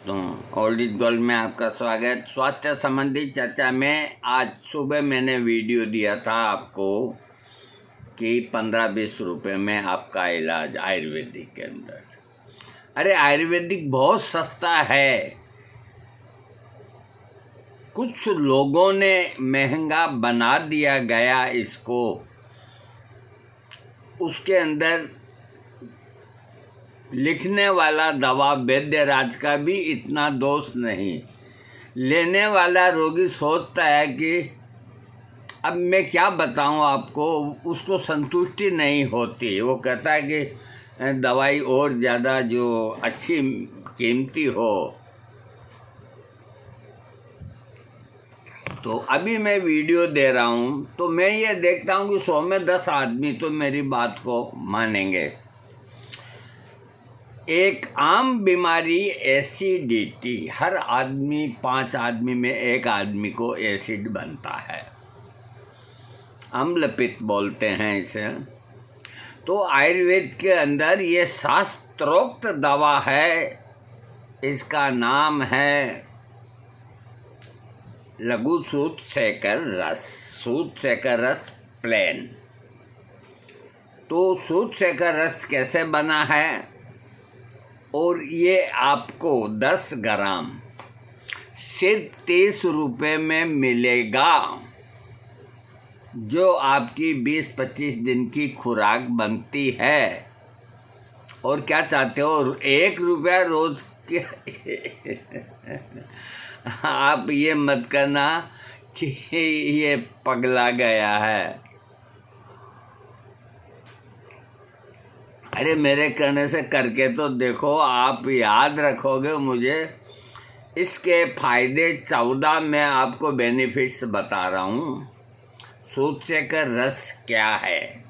दोस्तों, old is gold में आपका स्वागत। स्वास्थ्य संबंधी चर्चा में आज सुबह मैंने वीडियो दिया था आपको कि 15-20 रुपये में आपका इलाज आयुर्वेदिक के अंदर। अरे आयुर्वेदिक बहुत सस्ता है। कुछ लोगों ने महंगा बना दिया गया इसको। उसके अंदर लिखने वाला दवा वैद्यराज का भी इतना दोष नहीं। लेने वाला रोगी सोचता है कि अब मैं क्या बताऊं आपको, उसको संतुष्टि नहीं होती। वो कहता है कि दवाई और ज़्यादा जो अच्छी कीमती हो। तो अभी मैं वीडियो दे रहा हूं तो मैं ये देखता हूं कि 100 में 10 आदमी तो मेरी बात को मानेंगे। एक आम बीमारी एसिडिटी, हर आदमी 5 आदमी में एक आदमी को एसिड बनता है, अम्लपित्त बोलते हैं इसे। तो आयुर्वेद के अंदर ये शास्त्रोक्त दवा है। इसका नाम है लघु सूत सेकर रस, सूत सेकर रस प्लेन। तो सूत सेकर रस कैसे बना है, और ये आपको 10 ग्राम सिर्फ 30 रुपये में मिलेगा, जो आपकी 20-25 दिन की खुराक बनती है। और क्या चाहते हो, 1 रुपया रोज के आप ये मत करना कि ये पगला गया है। अरे मेरे कहने से करके तो देखो, आप याद रखोगे मुझे। इसके फायदे 14 मैं आपको बेनिफिट्स बता रहा हूँ। सूत सेकर रस क्या है?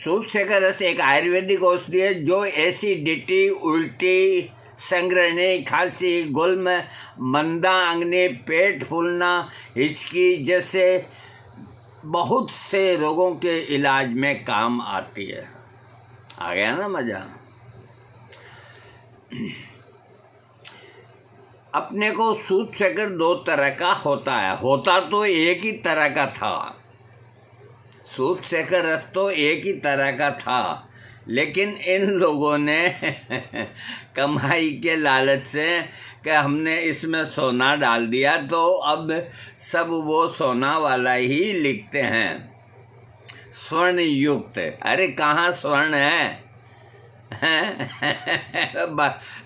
सूत सेकर रस एक आयुर्वेदिक औषधि है जो एसिडिटी, उल्टी, संग्रहणी, खांसी, गुल्म, मंदा अंगनी, पेट फूलना, हिचकी जैसे बहुत से रोगों के इलाज में काम आती है। आ गया ना मजा? अपने को सूत सेकर 2 तरह का होता है। होता तो एक ही तरह का था, सूत सेकर रस तो एक ही तरह का था, लेकिन इन लोगों ने कमाई के लालच से कि हमने इसमें सोना डाल दिया, तो अब सब वो सोना वाला ही लिखते हैं, स्वर्ण युक्त। अरे कहाँ स्वर्ण है?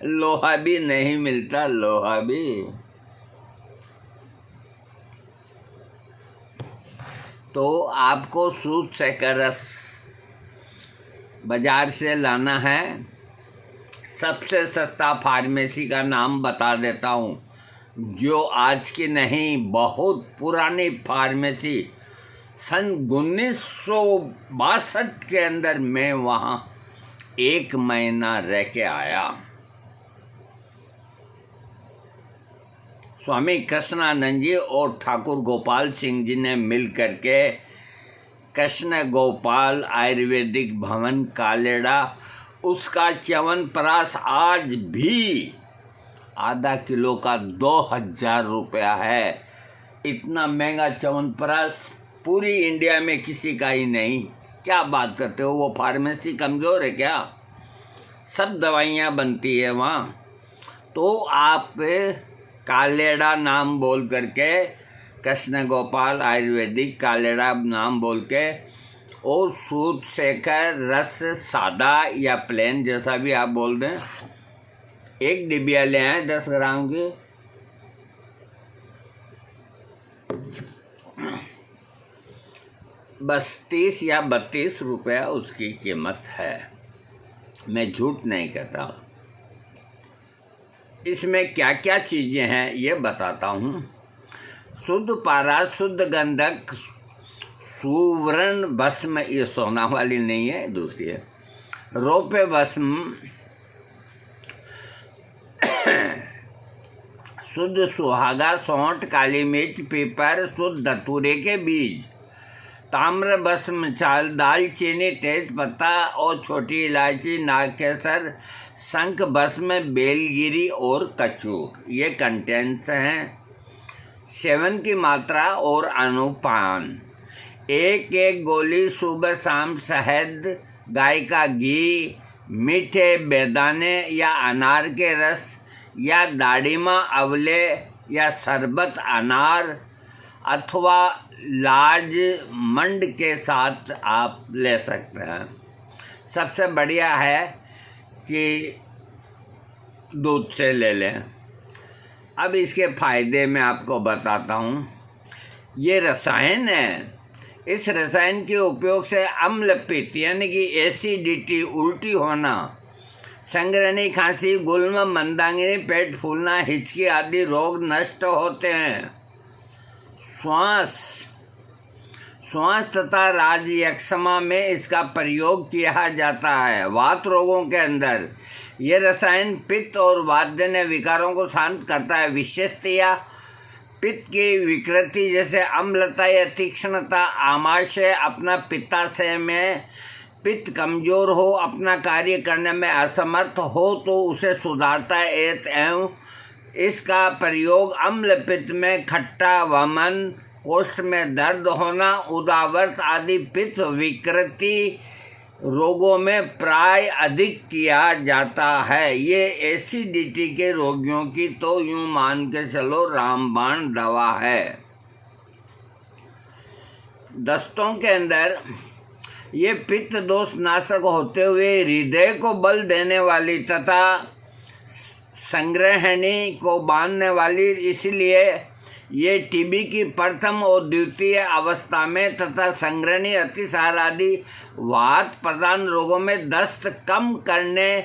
लोहा भी नहीं मिलता, लोहा भी। तो आपको सूत सेकर रस बाजार से लाना है। सबसे सस्ता फार्मेसी का नाम बता देता हूँ, जो आज की नहीं, बहुत पुरानी फार्मेसी। सन 1962 के अंदर मैं वहाँ 1 महीना रह के आया। स्वामी कृष्णानंद जी और ठाकुर गोपाल सिंह जी ने मिल करके कृष्ण गोपाल आयुर्वेदिक भवन कालेड़ा, उसका च्यवनप्राश आज भी आधा किलो का 2000 रुपया है। इतना महंगा च्यवनप्राश पूरी इंडिया में किसी का ही नहीं। क्या बात करते हो? वो फार्मेसी कमज़ोर है क्या? सब दवाइयाँ बनती है वहाँ। तो आप कालेड़ा नाम बोल करके, कृष्ण गोपाल आयुर्वेदिक कालेड़ा नाम बोल के, और सूत सेकर रस सादा या प्लेन जैसा भी आप बोल दें, 1 डिबिया ले आए 10 ग्राम की। बस 30 या 32 रुपया उसकी कीमत है। मैं झूठ नहीं कहता। इसमें क्या क्या चीज़ें हैं ये बताता हूँ। शुद्ध पारा, शुद्ध गंधक, सुवर्ण भस्म, ये सोना वाली नहीं है, दूसरी है। रोपे भस्म, शुद्ध सुहागा, सौंठ, काली मिर्च, पीपर, शुद्ध धतूरे के बीज, ताम्र भस्म, चाल, दालचीनी, तेज पत्ता और छोटी इलायची, नागकेसर, शंख, भस्म, बेलगिरी और कचूर ये कंटेंट्स हैं। सेवन की मात्रा और अनुपान। एक एक गोली सुबह शाम शहद, गाय का घी, मीठे बेदाने या अनार के रस या दाढ़ीमा अवले या शरबत अनार अथवा लाज मंड के साथ आप ले सकते हैं। सबसे बढ़िया है कि दूध से ले लें। अब इसके फायदे मैं आपको बताता हूँ। ये रसायन है, इस रसायन के उपयोग से अम्ल पित्त यानी कि एसिडिटी, उल्टी होना, संग्रहणी, खांसी, गुल्म, मंदाग्नि, पेट फूलना, हिचकी आदि रोग नष्ट होते हैं। श्वास तथा राजयक्ष्मा में इसका प्रयोग किया जाता है। वात रोगों के अंदर यह रसायन पित्त और वातजन्य विकारों को शांत करता है। विशेषतया पित्त की विकृति जैसे अम्लता या तीक्ष्णता, आमाशय, अपना पित्ताशय में पित्त कमजोर हो, अपना कार्य करने में असमर्थ हो तो उसे सुधारता है। एवं इसका प्रयोग अम्ल पित्त में खट्टा, वमन, कोष्ठ में दर्द होना, उदावर्त आदि पित्त विकृति रोगों में प्राय अधिक किया जाता है। ये एसिडिटी के रोगियों की तो यूं मान के चलो रामबाण दवा है। दस्तों के अंदर ये पित्त दोष नाशक होते हुए हृदय को बल देने वाली तथा संग्रहणी को बांधने वाली, इसलिए ये टीबी की प्रथम और द्वितीय अवस्था में तथा संग्रहणी, अतिसार आदि वात प्रधान रोगों में दस्त कम करने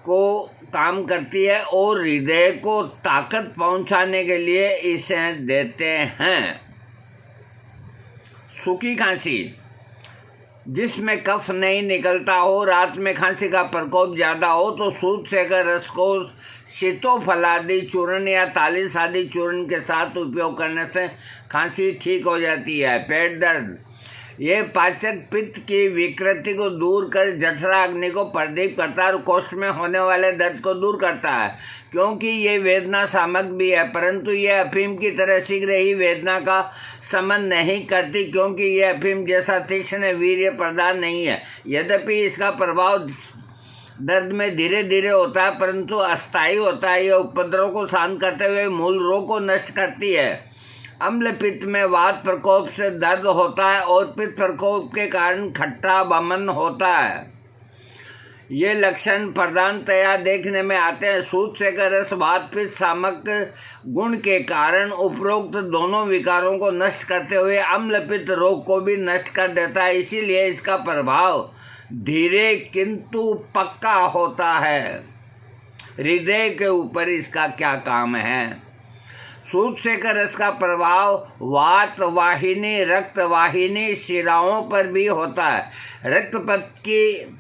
को काम करती है और हृदय को ताकत पहुंचाने के लिए इसे देते हैं। सूखी खांसी, जिसमें कफ नहीं निकलता हो, रात में खांसी का प्रकोप ज़्यादा हो तो सूत सेकर रस को सीतोफलादि चूर्ण या तालिस आदि चूर्ण के साथ उपयोग करने से खांसी ठीक हो जाती है। पेट दर्द, ये पाचक पित्त की विकृति को दूर कर जठरा अग्नि को प्रदीप करता है और कोष्ठ में होने वाले दर्द को दूर करता है। क्योंकि ये वेदना सामक भी है, परंतु ये अफीम की तरह शीघ्र ही वेदना का समन नहीं करती, क्योंकि ये अफीम जैसा तीक्ष्ण वीर्य प्रदान नहीं है। यद्यपि इसका प्रभाव दर्द में धीरे धीरे होता है परंतु अस्थायी होता है। यह उपद्रव को शांत करते हुए मूल रोग को नष्ट करती है। अम्ल पित्त में वात प्रकोप से दर्द होता है और पित्त प्रकोप के कारण खट्टा वमन होता है। ये लक्षण प्रधानतया देखने में आते हैं। सूत सेकर रस वात पित्त सामक गुण के कारण उपरोक्त दोनों विकारों को नष्ट करते हुए अम्ल पित्त रोग को भी नष्ट कर देता है। इसीलिए इसका प्रभाव धीरे किंतु पक्का होता है। हृदय के ऊपर इसका क्या काम है? सूत सेकर रस का प्रभाव वात वाहिनी, रक्त वाहिनी, शिराओं पर भी होता है। रक्तपथ की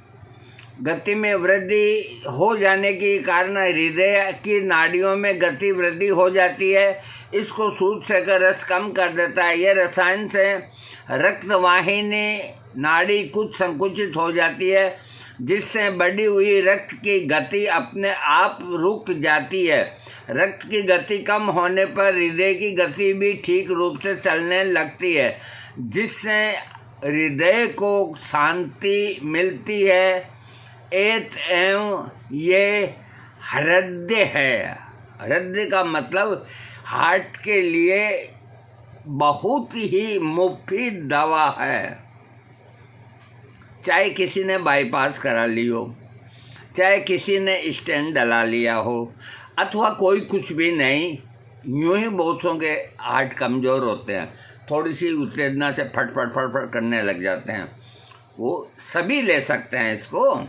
गति में वृद्धि हो जाने के कारण हृदय की नाड़ियों में गति वृद्धि हो जाती है। इसको सूत सेकर रस कम कर देता है। यह रसायन से रक्त वाहिनी नाड़ी कुछ संकुचित हो जाती है, जिससे बढ़ी हुई रक्त की गति अपने आप रुक जाती है। रक्त की गति कम होने पर हृदय की गति भी ठीक रूप से चलने लगती है, जिससे हृदय को शांति मिलती है। एवं ये हृदय है। हृदय का मतलब हार्ट के लिए बहुत ही मुफीद दवा है। चाहे किसी ने बाईपास करा ली हो, चाहे किसी ने स्टेंट डला लिया हो, अथवा कोई कुछ भी नहीं, यूं ही बहुतों के हार्ट कमज़ोर होते हैं, थोड़ी सी उत्तेजना से फट फट फट फट करने लग जाते हैं। वो सभी ले सकते हैं इसको।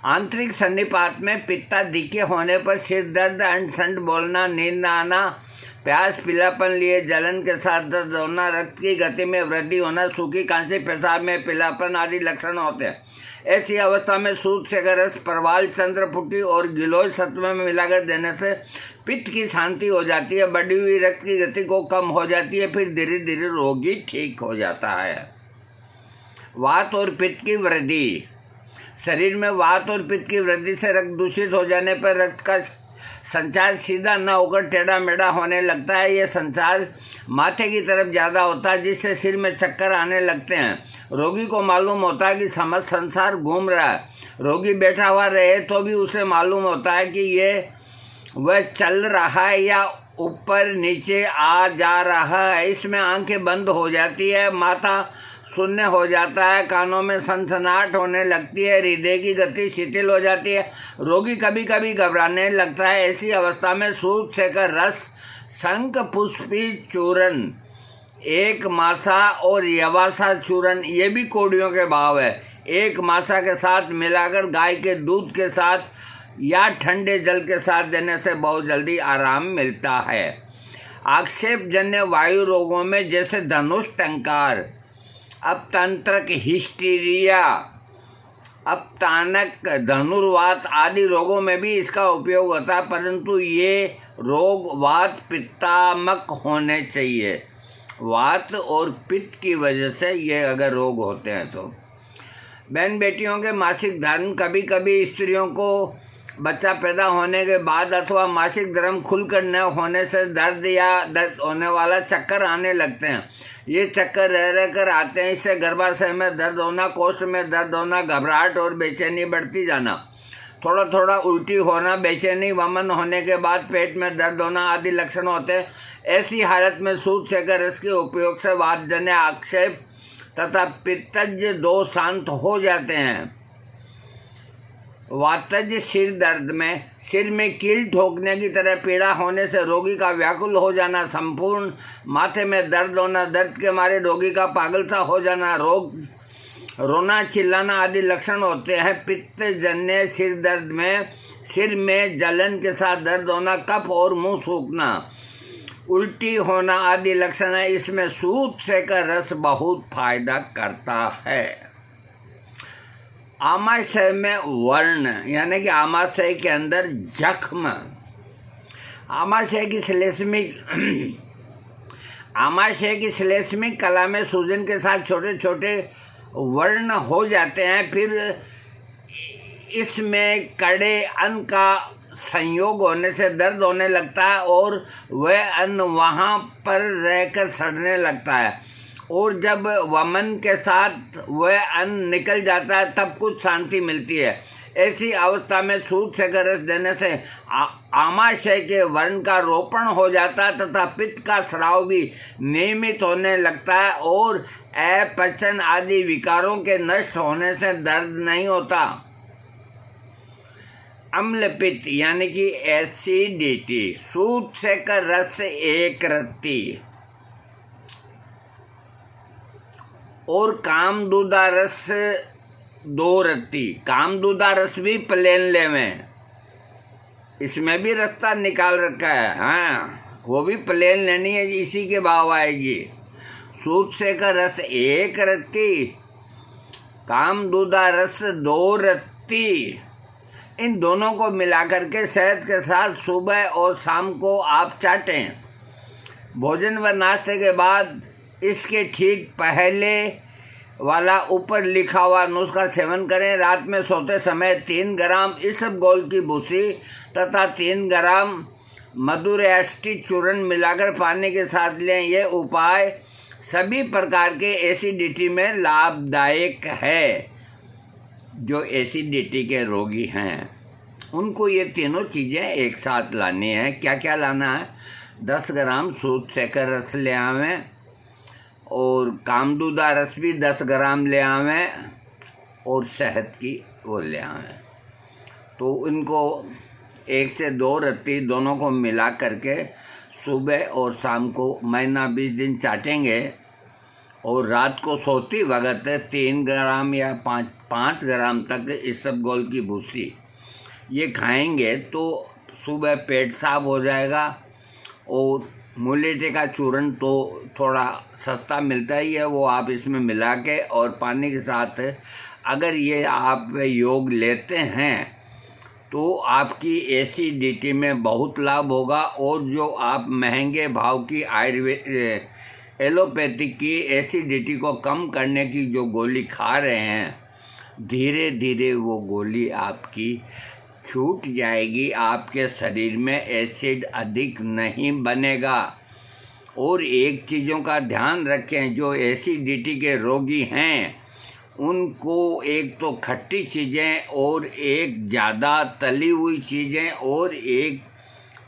आंतरिक सन्निपात में पित्ताधिक्य होने पर सिर दर्द, अंट बोलना, नींद न आना, प्यास, पीलापन लिए जलन के साथ दर्द होना, रक्त की गति में वृद्धि होना, सूखी खांसी, पेशाब में पीलापन आदि लक्षण होते हैं। ऐसी अवस्था में सूत सेकर रस, परवाल, चंद्रपुटी और गिलोय सत्व में मिलाकर देने से पित्त की शांति हो जाती है, बढ़ी हुई रक्त की गति को कम हो जाती है, फिर धीरे धीरे रोगी ठीक हो जाता है। वात और पित्त की वृद्धि, शरीर में वात और पित्त की वृद्धि से रक्त दूषित हो जाने पर रक्त का संचार सीधा न होकर टेढ़ा मेढ़ा होने लगता है। यह संचार माथे की तरफ ज़्यादा होता है, जिससे सिर में चक्कर आने लगते हैं। रोगी को मालूम होता है कि समस्त संसार घूम रहा है। रोगी बैठा हुआ रहे तो भी उसे मालूम होता है कि ये वह चल रहा है या ऊपर नीचे आ जा रहा है। इसमें आंखें बंद हो जाती है, माथा शून्य हो जाता है, कानों में सनसनाहट होने लगती है, हृदय की गति शिथिल हो जाती है। रोगी कभी कभी घबराने लगता है। ऐसी अवस्था में सूत सेकर रस, शंख पुष्पी चूर्ण, एक मासा और यवासा चूर्ण, ये भी कौड़ियों के भाव है, एक मासा के साथ मिलाकर गाय के दूध के साथ या ठंडे जल के साथ देने से बहुत जल्दी आराम मिलता है। आक्षेपजन्य वायु रोगों में जैसे धनुष टंकार, अपतंत्रक हिस्टीरिया, अपतानक, धनुर्वात आदि रोगों में भी इसका उपयोग होता है, परंतु ये रोग वात पित्तामक होने चाहिए। वात और पित्त की वजह से ये अगर रोग होते हैं तो बहन बेटियों के मासिक धर्म, कभी कभी स्त्रियों को बच्चा पैदा होने के बाद अथवा मासिक धर्म खुलकर न होने से दर्द या दर्द होने वाला चक्कर आने लगते हैं। ये चक्कर रह रह कर आते हैं। इससे गर्भाशय में दर्द होना, कोष्ठ में दर्द होना, घबराहट और बेचैनी बढ़ती जाना, थोड़ा थोड़ा उल्टी होना, बेचैनी, वमन होने के बाद पेट में दर्द होना आदि लक्षण होते हैं। ऐसी हालत में सूत सेकर रस के उपयोग से वातजन्य आक्षेप तथा पित्तज दोष शांत हो जाते हैं। वातज सिर दर्द में, सिर में कील ठोकने की तरह पीड़ा होने से रोगी का व्याकुल हो जाना, संपूर्ण माथे में दर्द होना, दर्द के मारे रोगी का पागलता हो जाना, रोना चिल्लाना आदि लक्षण होते हैं। पित्तजन्य सिर दर्द में सिर में जलन के साथ दर्द होना, कफ और मुंह सूखना, उल्टी होना आदि लक्षण है। इसमें सूत सेकर रस बहुत फायदा करता है। आमाशय में वर्ण यानी कि आमाशय के अंदर जख्म, आमाशय की श्लेष्मिक कला में सूजन के साथ छोटे छोटे वर्ण हो जाते हैं। फिर इसमें कड़े अन्न का संयोग होने से दर्द होने लगता है और वह अन्न वहाँ पर रहकर सड़ने लगता है, और जब वमन के साथ वह अन्न निकल जाता है तब कुछ शांति मिलती है। ऐसी अवस्था में सूत सेकर रस देने से आमाशय के वर्ण का रोपण हो जाता है तथा पित्त का स्राव भी नियमित होने लगता है, और अपचन आदि विकारों के नष्ट होने से दर्द नहीं होता। अम्ल पित्त यानी कि एसिडिटी, सूत सेकर रस एक रत्ती और कामदूदा रस 2 रत्ती। कामदूदा रस भी प्लेन लेवें, इसमें भी रास्ता निकाल रखा है, हाँ वो भी प्लेन लेनी है, इसी के भाव आएगी। सूत सेकर रस 1 रत्ती, कामदूदा रस 2 रत्ती, इन दोनों को मिलाकर के शहद के साथ सुबह और शाम को आप चाटें। भोजन व नाश्ते के बाद इसके ठीक पहले वाला ऊपर लिखा हुआ नुस्खा सेवन करें। रात में सोते समय 3 ग्राम इसबगोल की भूसी तथा 3 ग्राम मधुरैष्टि चूर्ण मिलाकर पानी के साथ लें। यह उपाय सभी प्रकार के एसिडिटी में लाभदायक है। जो एसिडिटी के रोगी हैं उनको ये तीनों चीज़ें एक साथ लानी है। क्या क्या लाना है? 10 ग्राम सूत सेकर रस ले आवें और कामदूदा रस भी 10 ग्राम ले आवें और शहद की वो ले आवें। तो इनको 1 से 2 रत्ती दोनों को मिला करके सुबह और शाम को महीना 20 दिन चाटेंगे और रात को सोती वक्त 3 ग्राम या 5 ग्राम तक इसबगोल की भूसी ये खाएंगे तो सुबह पेट साफ हो जाएगा। और मुलेटे का चूर्ण तो थोड़ा सस्ता मिलता ही है, वो आप इसमें मिला के और पानी के साथ अगर ये आप योग लेते हैं तो आपकी एसिडिटी में बहुत लाभ होगा। और जो आप महंगे भाव की एलोपैथिक की एसिडिटी को कम करने की जो गोली खा रहे हैं धीरे धीरे वो गोली आपकी छूट जाएगी, आपके शरीर में एसिड अधिक नहीं बनेगा। और एक चीज़ों का ध्यान रखें, जो एसिडिटी के रोगी हैं उनको एक तो खट्टी चीज़ें और एक ज़्यादा तली हुई चीज़ें और एक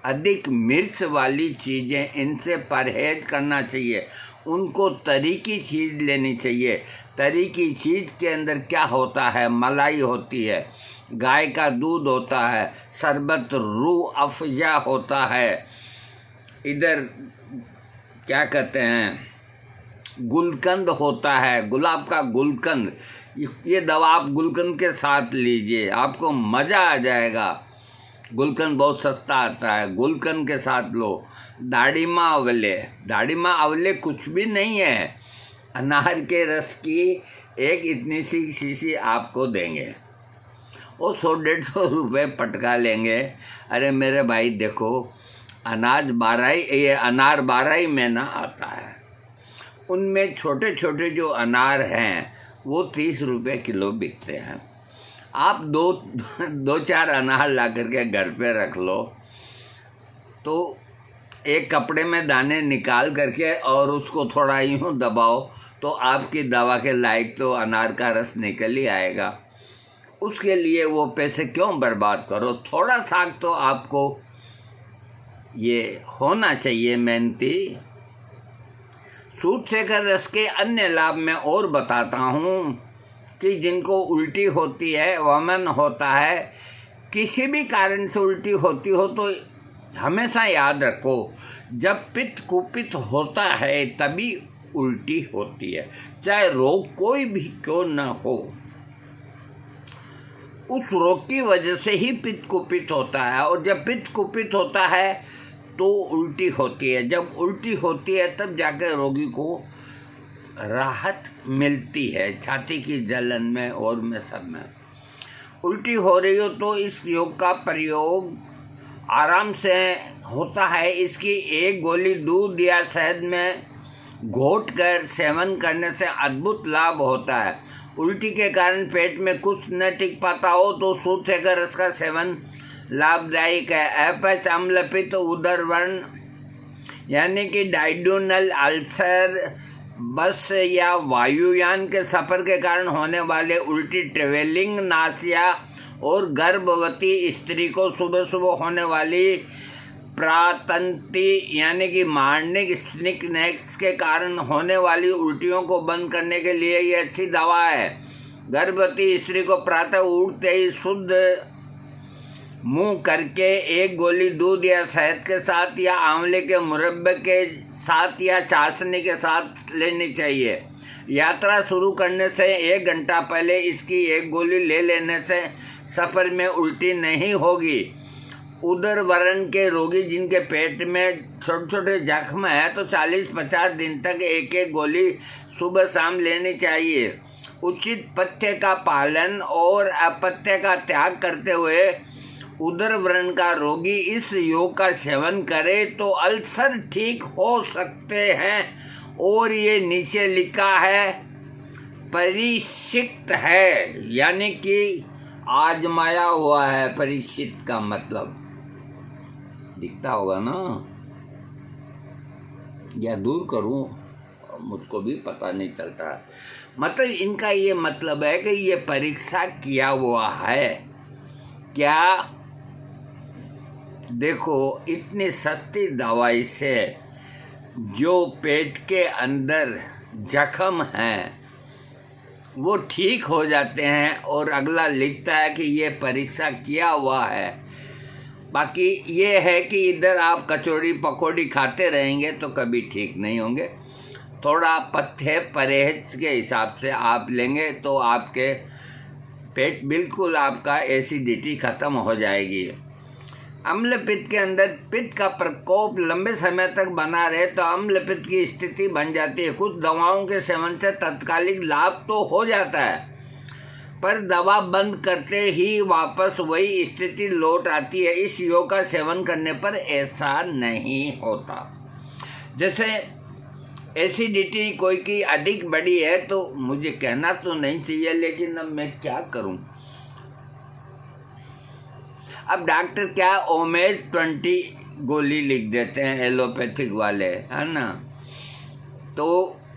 अधिक मिर्च वाली चीज़ें, इनसे परहेज करना चाहिए। उनको तरी की चीज़ लेनी चाहिए। तरी की चीज़ के अंदर क्या होता है? मलाई होती है, गाय का दूध होता है, शरबत रूह अफ़ज़ा होता है, इधर क्या कहते हैं गुलकंद होता है, गुलाब का गुलकंद। ये दवा आप गुलकंद के साथ लीजिए, आपको मज़ा आ जाएगा। गुलकंद बहुत सस्ता आता है, गुलकंद के साथ लो। दाढ़ीमा आंवले, दाढ़ीमा आंवले कुछ भी नहीं है, अनार के रस की एक इतनी सी शीशी आपको देंगे और 100-150 रुपये पटका लेंगे। अरे मेरे भाई देखो, अनार 12 महीना आता है, उनमें छोटे छोटे जो अनार हैं वो 30 रुपये किलो बिकते हैं। आप दो चार अनार ला करके घर पे रख लो, तो एक कपड़े में दाने निकाल करके और उसको थोड़ा यूँ दबाओ तो आपकी दवा के लायक तो अनार का रस निकल ही आएगा। उसके लिए वो पैसे क्यों बर्बाद करो? थोड़ा सा तो आपको ये होना चाहिए मेहनती। सूत सेकर रस के अन्य लाभ में और बताता हूँ कि जिनको उल्टी होती है, वमन होता है, किसी भी कारण से उल्टी होती हो तो हमेशा याद रखो, जब पित्त कुपित होता है तभी उल्टी होती है, चाहे रोग कोई भी क्यों न हो। उस रोग की वजह से ही पित्त कुपित होता है, और जब पित्त कुपित होता है तो उल्टी होती है। जब उल्टी होती है तब जाकर रोगी को राहत मिलती है, छाती की जलन में और में सब में। उल्टी हो रही हो तो इस योग का प्रयोग आराम से होता है। इसकी एक गोली दूध या शहद में घोट कर सेवन करने से अद्भुत लाभ होता है। उल्टी के कारण पेट में कुछ न टिक पाता हो तो सूत सेकर रस का सेवन लाभदायक है। अपच, अम्लपित्त, उदर व्रण यानी कि डायड्यूनल अल्सर, बस या वायुयान के सफ़र के कारण होने वाले उल्टी, ट्रेवलिंग नासिया और गर्भवती स्त्री को सुबह सुबह होने वाली प्रातंती यानी कि मॉर्निंग स्निकनेक्स के कारण होने वाली उल्टियों को बंद करने के लिए ये अच्छी दवा है। गर्भवती स्त्री को प्रातः उठते ही शुद्ध मुंह करके एक गोली दूध या शहद के साथ या आंवले के मुरब्बे के साथ या चाशनी के साथ लेनी चाहिए। यात्रा शुरू करने से 1 घंटा पहले इसकी एक गोली ले लेने से सफ़र में उल्टी नहीं होगी। उदर व्रण के रोगी जिनके पेट में छोटे छोटे जख्म है तो 40-50 दिन तक एक एक गोली सुबह शाम लेनी चाहिए। उचित पथ्य का पालन और अपथ्य का त्याग करते हुए उदर व्रण का रोगी इस योग का सेवन करे तो अल्सर ठीक हो सकते हैं। और ये नीचे लिखा है परीक्षित है, यानी कि आजमाया हुआ है। परीक्षित का मतलब दिखता होगा ना, या दूर करूं, मुझको भी पता नहीं चलता। मतलब इनका ये मतलब है कि ये परीक्षा किया हुआ है। क्या देखो, इतनी सस्ती दवाई से जो पेट के अंदर जख्म हैं वो ठीक हो जाते हैं, और अगला लिखता है कि ये परीक्षा किया हुआ है। बाकी ये है कि इधर आप कचौड़ी पकौड़ी खाते रहेंगे तो कभी ठीक नहीं होंगे। थोड़ा पथ्य परहेज के हिसाब से आप लेंगे तो आपके पेट बिल्कुल, आपका एसिडिटी ख़त्म हो जाएगी। अम्ल पित्त के अंदर पित्त का प्रकोप लंबे समय तक बना रहे तो अम्ल पित्त की स्थिति बन जाती है। कुछ दवाओं के सेवन से तत्कालिक लाभ तो हो जाता है, पर दवा बंद करते ही वापस वही स्थिति लौट आती है। इस योग का सेवन करने पर ऐसा नहीं होता। जैसे एसिडिटी कोई की अधिक बड़ी है तो मुझे कहना तो नहीं चाहिए, लेकिन अब मैं क्या करूं। अब डॉक्टर क्या ओमेज 20 गोली लिख देते हैं एलोपैथिक वाले, है ना। तो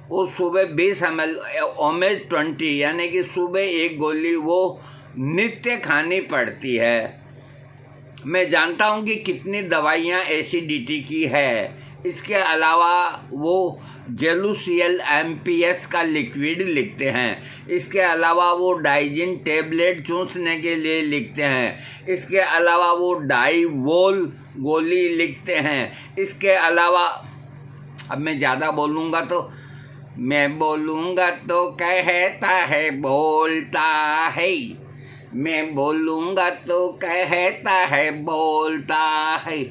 वो सुबह 20 ml ओमेज 20 यानी कि सुबह 1 गोली वो नित्य खानी पड़ती है। मैं जानता हूँ कि कितनी दवाइयाँ एसिडिटी की है। इसके अलावा वो जेलुसियल MPS का लिक्विड लिखते हैं। इसके अलावा वो डाइजिन टेबलेट चूसने के लिए लिखते हैं। इसके अलावा वो डाइवोल गोली लिखते हैं। इसके अलावा अब मैं ज़्यादा बोलूँगा तो कहता है बोलता है, मैं बोलूँगा तो कहता है बोलता है।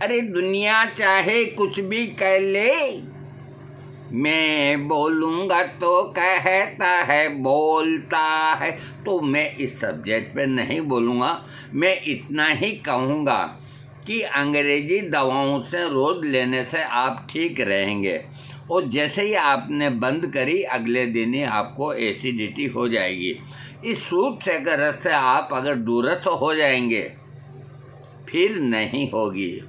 अरे दुनिया चाहे कुछ भी कह ले, मैं बोलूँगा तो कहता है बोलता है। तो मैं इस सब्जेक्ट पे नहीं बोलूँगा। मैं इतना ही कहूँगा कि अंग्रेजी दवाओं से रोज़ लेने से आप ठीक रहेंगे, और जैसे ही आपने बंद करी अगले दिन ही आपको एसिडिटी हो जाएगी। इस सूप से रस से आप अगर दूरस्थ हो जाएंगे फिर नहीं होगी।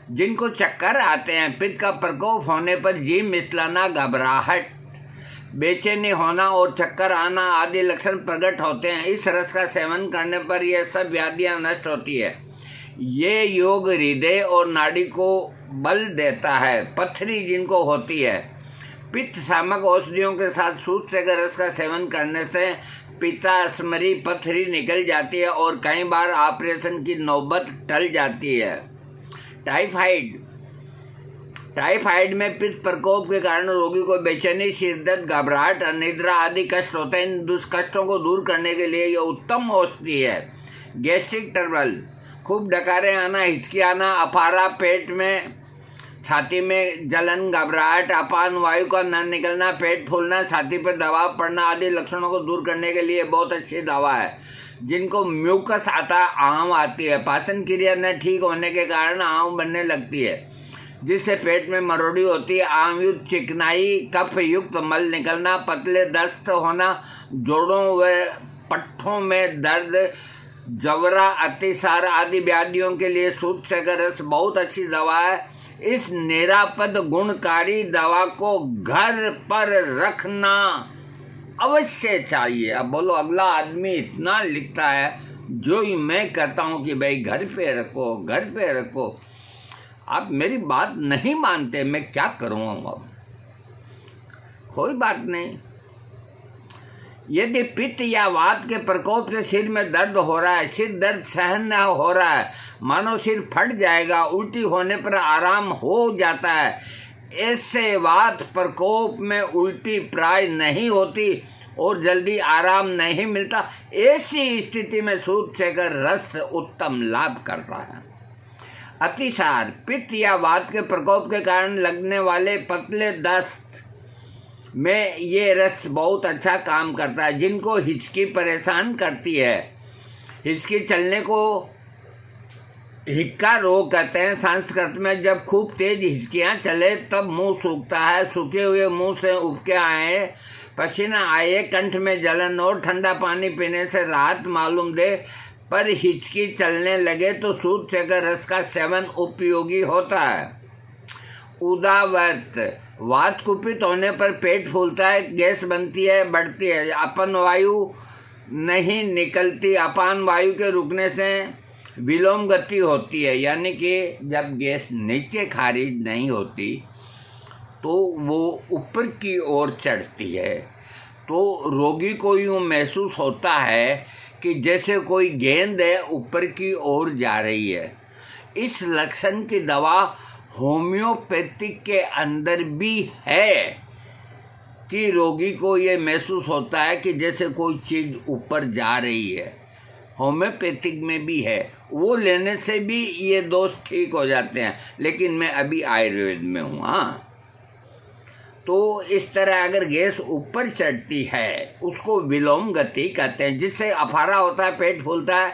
जिनको चक्कर आते हैं, पित्त का प्रकोप होने पर जी मिचलाना, घबराहट, बेचैनी होना और चक्कर आना आदि लक्षण प्रकट होते हैं, इस रस का सेवन करने पर यह सब व्याधियाँ नष्ट होती है। ये योग हृदय और नाड़ी को बल देता है। पथरी जिनको होती है, पित्त शामक औषधियों के साथ सूत से रस का सेवन करने से पित्तास्मरी पथरी निकल जाती है और कई बार ऑपरेशन की नौबत टल जाती है। टाइफाइड में पित्त प्रकोप के कारण रोगी को बेचैनी, सिरदर्द, घबराहट, अनिद्रा आदि कष्ट होते हैं। इन दुष्कष्टों को दूर करने के लिए यह उत्तम औषधि है। गैस्ट्रिक ट्रबल, खूब डकारे आना, हिचकी आना, अफारा, पेट में छाती में जलन, घबराहट, अपान वायु का न निकलना, पेट फूलना, छाती पर दबाव पड़ना आदि लक्षणों को दूर करने के लिए बहुत अच्छी दवा है। जिनको म्यूकस आता, आम आती है, पाचन क्रिया न ठीक होने के कारण आम बनने लगती है, जिससे पेट में मरोड़ी होती है, आम युक्त चिकनाई, कफ युक्त मल निकलना, पतले दस्त होना, जोड़ों व पट्ठों में दर्द, जवरा, अतिसार आदि व्याधियों के लिए सूत से रस बहुत अच्छी दवा है। इस निरापद गुणकारी दवा को घर पर रखना अवश्य चाहिए। अब बोलो, अगला आदमी इतना लिखता है, जो ही मैं कहता हूँ कि भाई घर पे रखो, घर पे रखो। आप मेरी बात नहीं मानते, मैं क्या करूँगा अब? कोई बात नहीं। यदि पित्त या वात के प्रकोप से सिर में दर्द हो रहा है, सिर दर्द सहन न हो रहा है, मानो सिर फट जाएगा, उल्टी होने पर आराम हो जाता है, ऐसे वात प्रकोप में उल्टी प्राय नहीं होती और जल्दी आराम नहीं मिलता, ऐसी स्थिति में सूत सेकर रस उत्तम लाभ करता है। अतिसार, पित्त या वात के प्रकोप के कारण लगने वाले पतले दस्त में ये रस बहुत अच्छा काम करता है। जिनको हिचकी परेशान करती है, हिचकी चलने को हिक्का रोग कहते हैं संस्कृत में। जब खूब तेज हिचकियाँ चले तब मुंह सूखता है, सूखे हुए मुंह से उबके आए, पसीना आए, कंठ में जलन और ठंडा पानी पीने से राहत मालूम दे, पर हिचकी चलने लगे तो सूत सेकर रस का सेवन उपयोगी होता है। उदावत, वात कुपित होने पर पेट फूलता है, गैस बनती है, बढ़ती है, अपन वायु नहीं निकलती। अपान वायु के रुकने से विलोम गति होती है, यानी कि जब गैस नीचे खारिज नहीं होती तो वो ऊपर की ओर चढ़ती है, तो रोगी को यूँ महसूस होता है कि जैसे कोई गेंद है ऊपर की ओर जा रही है। इस लक्षण की दवा होम्योपैथिक के अंदर भी है कि रोगी को ये महसूस होता है कि जैसे कोई चीज़ ऊपर जा रही है। होम्योपैथिक में भी है, वो लेने से भी ये दोष ठीक हो जाते हैं। लेकिन मैं अभी आयुर्वेद में हूँ। हाँ, तो इस तरह अगर गैस ऊपर चढ़ती है उसको विलोम गति कहते हैं, जिससे अफारा होता है, पेट फूलता है,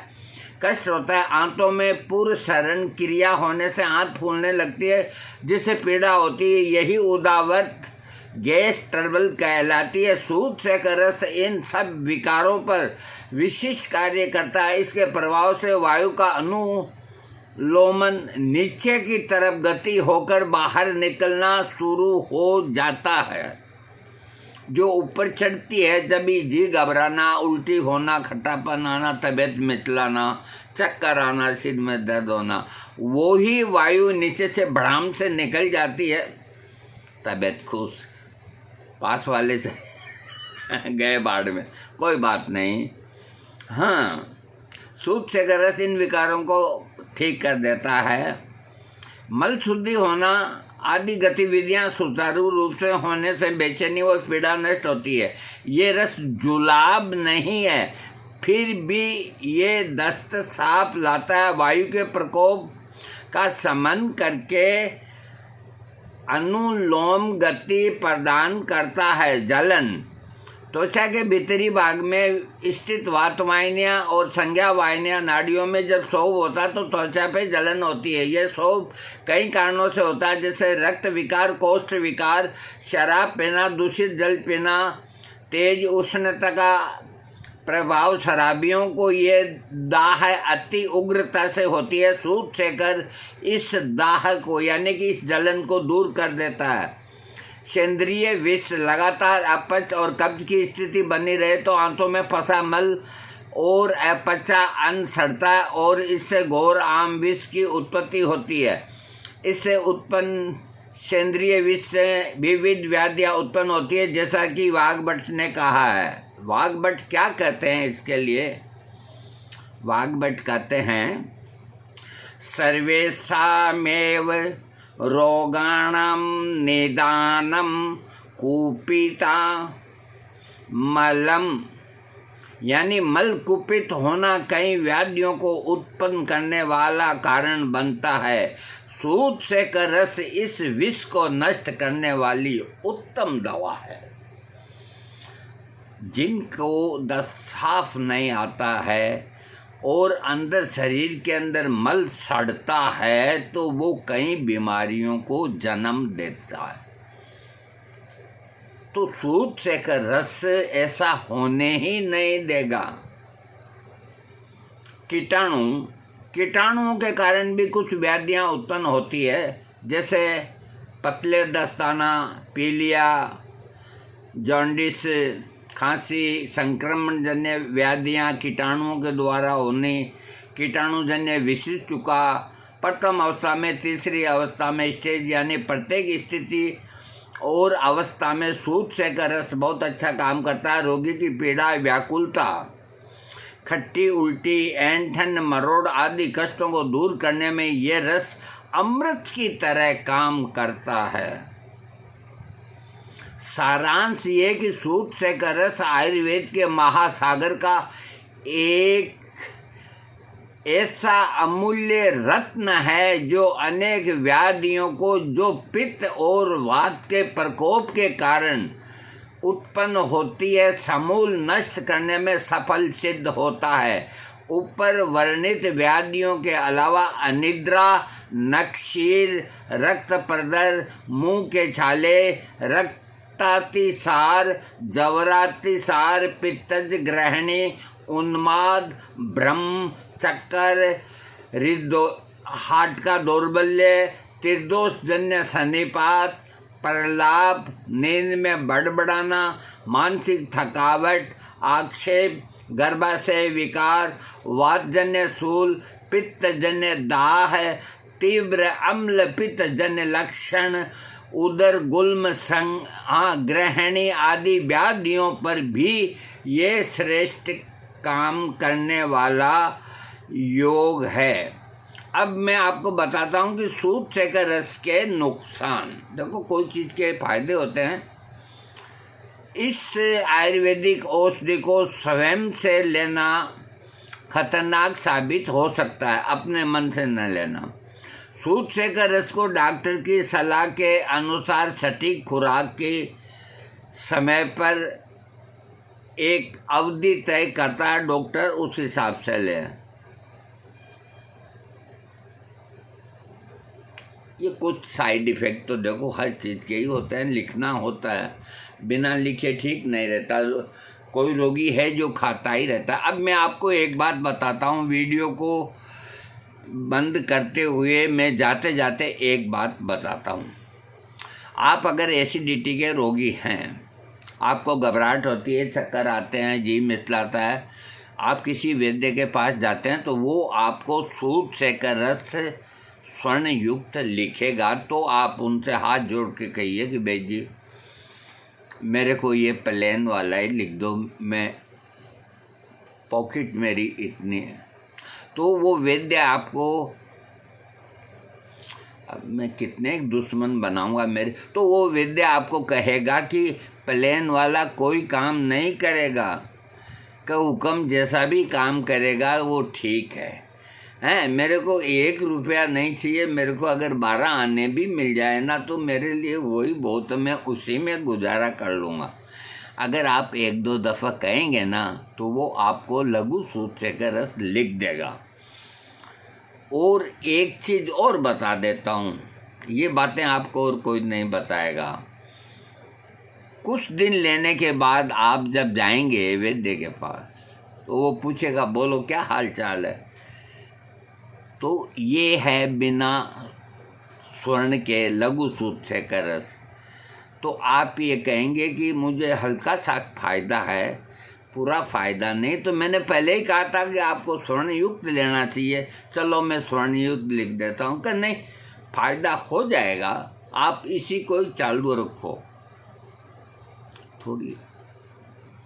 कष्ट होता है, आंतों में पूर्व शरण क्रिया होने से आंत फूलने लगती है, जिससे पीड़ा होती है। यही उदावत गैस ट्रबल कहलाती है। सूत से का रस इन सब विकारों पर विशिष्ट कार्य करता है। इसके प्रभाव से वायु का अनुलोमन नीचे की तरफ गति होकर बाहर निकलना शुरू हो जाता है। जो ऊपर चढ़ती है जब जी घबराना, उल्टी होना, खट्टापन आना, तबीयत मिचलाना, चक्कर आना, सिर में दर्द होना, वो ही वायु नीचे से भड़ाम से निकल जाती है। तबीयत खुश, पास वाले से गए बाढ़ में, कोई बात नहीं। हाँ, सूत से का रस इन विकारों को ठीक कर देता है। मल शुद्धि होना आदि गतिविधियां सुचारू रूप से होने से बेचैनी व पीड़ा नष्ट होती है। ये रस जुलाब नहीं है, फिर भी ये दस्त साफ लाता है। वायु के प्रकोप का शमन करके अनुलोम गति प्रदान करता है। जलन त्वचा के भीतरी भाग में स्थित वातवाहिनियाँ और संज्ञा वाहिनियाँ नाड़ियों में जब क्षोभ होता है तो त्वचा पे जलन होती है। यह क्षोभ कई कारणों से होता है, जैसे रक्त विकार, कोष्ठ विकार, शराब पीना, दूषित जल पीना, तेज उष्णता का प्रभाव। शराबियों को ये दाह अति उग्रता से होती है। सूत सेकर इस दाह को यानी कि इस जलन को दूर कर देता है। सेंद्रीय विष लगातार अपच और कब्ज की स्थिति बनी रहे तो आंतों में फंसा मल और अपचा अन्न सड़ता है और इससे घोर आम विष की उत्पत्ति होती है। इससे उत्पन्न सेंद्रीय विष से विविध व्याधियाँ उत्पन्न होती है, जैसा कि वाघभट्ट ने कहा है। वाघभट्ट क्या कहते हैं इसके लिए? वाघभट्ट कहते हैं, सर्वेषामेव रोगाणां निदानं कुपिता मलम, यानी मल कुपित होना कई व्याधियों को उत्पन्न करने वाला कारण बनता है। सूत से का रस इस विष को नष्ट करने वाली उत्तम दवा है। जिनको दस्त साफ नहीं आता है और अंदर शरीर के अंदर मल सड़ता है तो वो कई बीमारियों को जन्म देता है। तो सूत से का रस ऐसा होने ही नहीं देगा। कीटाणुओं के कारण भी कुछ व्याधियां उत्पन्न होती है, जैसे पतले दस्ताना, पीलिया, जॉन्डिस, खांसी, संक्रमण जन्य व्याधियाँ कीटाणुओं के द्वारा होने, कीटाणुजन्य विशिष्ट चुका, प्रथम अवस्था में, तीसरी अवस्था में, स्टेज यानी प्रत्येक स्थिति और अवस्था में सूत से का रस बहुत अच्छा काम करता है। रोगी की पीड़ा, व्याकुलता, खट्टी उल्टी, ऐंठन, मरोड़ आदि कष्टों को दूर करने में ये रस अमृत की तरह काम करता है। सारांश ये कि सूत से का रस आयुर्वेद के महासागर का एक ऐसा अमूल्य रत्न है जो अनेक व्याधियों को, जो पित्त और वात के प्रकोप के कारण उत्पन्न होती है, समूल नष्ट करने में सफल सिद्ध होता है। ऊपर वर्णित व्याधियों के अलावा अनिद्रा, नखशीर, रक्त प्रदर, मुंह के छाले, रक्तातिसार, जवरातिसार, पित्तज ग्रहणी, उन्माद, भ्रम, चक्कर, हार्ट का दौर्बल्य, त्रिदोष जन्य सन्निपात, प्रलाप, नींद में बड़बड़ाना, मानसिक थकावट, आक्षेप, गर्भाशय विकार, वातजन्य शूल, पित्तजन्य दाह, तीव्र अम्ल पित्तजन्य लक्षण, उदर गुल्म ग्रहणी आदि व्याधियों पर भी ये श्रेष्ठ काम करने वाला योग है। अब मैं आपको बताता हूँ कि सूत से का रस के नुकसान। देखो, कोई चीज़ के फायदे होते हैं। इस आयुर्वेदिक औषधि को स्वयं से लेना खतरनाक साबित हो सकता है, अपने मन से न लेना। सूत से का रस को डॉक्टर की सलाह के अनुसार सटीक खुराक के समय पर एक अवधि तय करता है डॉक्टर, उस हिसाब से लें। ये कुछ साइड इफ़ेक्ट तो देखो हर चीज़ के ही होते हैं, लिखना होता है, बिना लिखे ठीक नहीं रहता। कोई रोगी है जो खाता ही रहता है। अब मैं आपको एक बात बताता हूँ, वीडियो को बंद करते हुए मैं जाते जाते एक बात बताता हूँ। आप अगर एसिडिटी के रोगी हैं, आपको घबराहट होती है, चक्कर आते हैं, जी मिचलाता है, आप किसी वैद्य के पास जाते हैं तो वो आपको सूट सेकर रस स्वर्ण युक्त लिखेगा, तो आप उनसे हाथ जोड़ के कहिए कि भाई जी मेरे को ये प्लेन वाला ही लिख दो, मैं पॉकेट मेरी इतनी है। तो वो वैद्य आपको, अब मैं कितने दुश्मन बनाऊंगा मेरे, तो वो वैद्य आपको कहेगा कि प्लेन वाला कोई काम नहीं करेगा, का हुक्म जैसा भी काम करेगा वो ठीक है। मेरे को 1 रुपया नहीं चाहिए, मेरे को अगर 12 आने भी मिल जाए ना तो मेरे लिए वही बहुत, मैं उसी में गुजारा कर लूँगा। अगर आप 1-2 दफ़ा कहेंगे ना तो वो आपको लघु सूत से का रस लिख देगा। और एक चीज़ और बता देता हूँ, ये बातें आपको और कोई नहीं बताएगा। कुछ दिन लेने के बाद आप जब जाएंगे वैद्य के पास तो वो पूछेगा बोलो क्या हाल चाल है, तो ये है बिना स्वर्ण के लघु सूत से का रस। तो आप ये कहेंगे कि मुझे हल्का सा फ़ायदा है, पूरा फ़ायदा नहीं, तो मैंने पहले ही कहा था कि आपको स्वर्ण युक्त लेना चाहिए, चलो मैं स्वर्ण युक्त लिख देता हूँ। कि नहीं, फ़ायदा हो जाएगा, आप इसी को ही चालू रखो।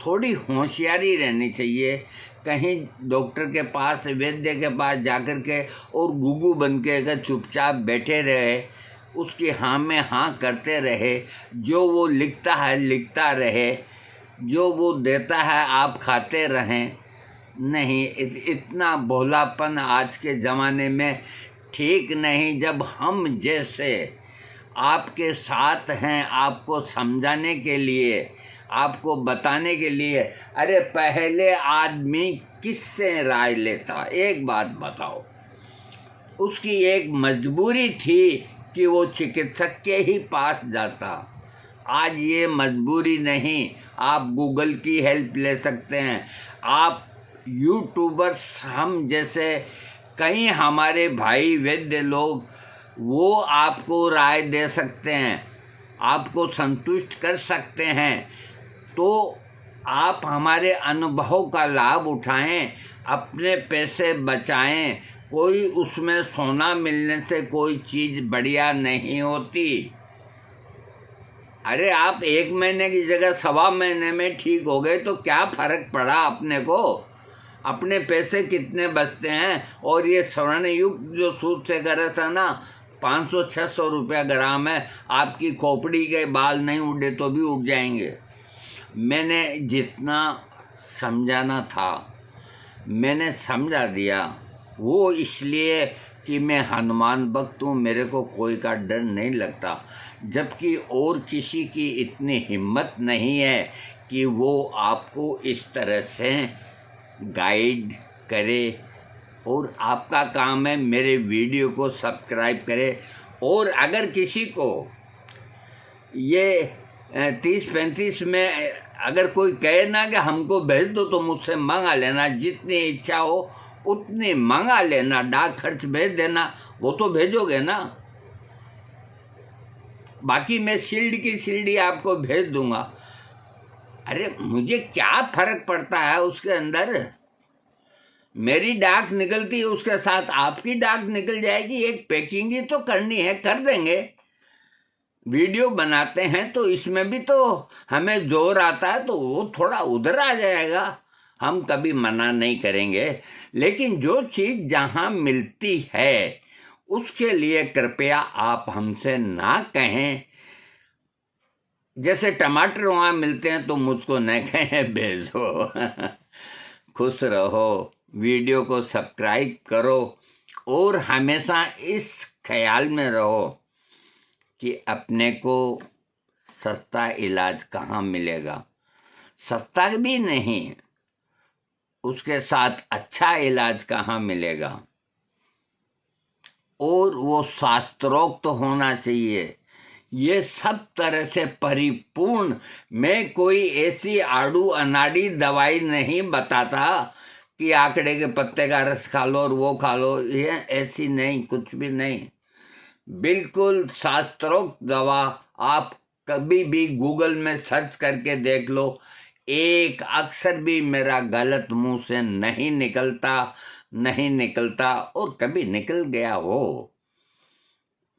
थोड़ी होशियारी रहनी चाहिए। कहीं डॉक्टर के पास, वैद्य के पास जाकर के और गुगू बन के अगर चुपचाप बैठे रहे, उसकी हाँ में हाँ करते रहे, जो वो लिखता है लिखता रहे, जो वो देता है आप खाते रहें, नहीं, इतना भोलापन आज के ज़माने में ठीक नहीं। जब हम जैसे आपके साथ हैं, आपको समझाने के लिए, आपको बताने के लिए, अरे पहले आदमी किससे राय लेता? एक बात बताओ, उसकी एक मजबूरी थी कि वो चिकित्सक के ही पास जाता। आज ये मजबूरी नहीं, आप गूगल की हेल्प ले सकते हैं, आप यूट्यूबर्स, हम जैसे कई हमारे भाई वैद्य लोग, वो आपको राय दे सकते हैं, आपको संतुष्ट कर सकते हैं। तो आप हमारे अनुभव का लाभ उठाएं, अपने पैसे बचाएं। कोई उसमें सोना मिलने से कोई चीज़ बढ़िया नहीं होती। अरे आप 1 महीने की जगह 1.25 महीने में ठीक हो गए तो क्या फ़र्क पड़ा अपने को? अपने पैसे कितने बचते हैं। और ये स्वर्ण युक्त जो सूत से रस है ना, 500-600 रुपया ग्राम है। आपकी खोपड़ी के बाल नहीं उड़े तो भी उड़ जाएंगे। मैंने जितना समझाना था मैंने समझा दिया, वो इसलिए कि मैं हनुमान भक्त हूँ, मेरे को कोई का डर नहीं लगता। जबकि और किसी की इतनी हिम्मत नहीं है कि वो आपको इस तरह से गाइड करे। और आपका काम है मेरे वीडियो को सब्सक्राइब करे। और अगर किसी को ये 30-35 में अगर कोई कहे ना कि हमको भेज दो तो मुझसे मंगा लेना, जितनी इच्छा हो उतनी मंगा लेना, डाक खर्च भेज देना, वो तो भेजोगे ना। बाकी मैं शील्ड की शील्डी आपको भेज दूंगा। अरे मुझे क्या फर्क पड़ता है उसके अंदर, मेरी डाक निकलती है उसके साथ आपकी डाक निकल जाएगी। एक पैकिंग ही तो करनी है, कर देंगे। वीडियो बनाते हैं तो इसमें भी तो हमें जोर आता है, तो वो थोड़ा उधर आ जाएगा, हम कभी मना नहीं करेंगे। लेकिन जो चीज़ जहाँ मिलती है उसके लिए कृपया आप हमसे ना कहें। जैसे टमाटर वहाँ मिलते हैं तो मुझको न कहें भेजो। खुश रहो, वीडियो को सब्सक्राइब करो और हमेशा इस ख्याल में रहो कि अपने को सस्ता इलाज कहाँ मिलेगा। सस्ता भी नहीं, उसके साथ अच्छा इलाज कहाँ मिलेगा। और वो शास्त्रोक्त होना चाहिए। ये सब तरह से परिपूर्ण। मैं कोई ऐसी आड़ू अनाड़ी दवाई नहीं बताता कि आंकड़े के पत्ते का रस खा लो और वो खा लो, ये ऐसी नहीं, कुछ भी नहीं। बिल्कुल शास्त्रोक्त दवा। आप कभी भी गूगल में सर्च करके देख लो, एक अक्षर भी मेरा गलत मुंह से नहीं निकलता, नहीं निकलता। और कभी निकल गया हो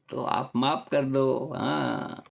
तो आप माफ कर दो। हाँ।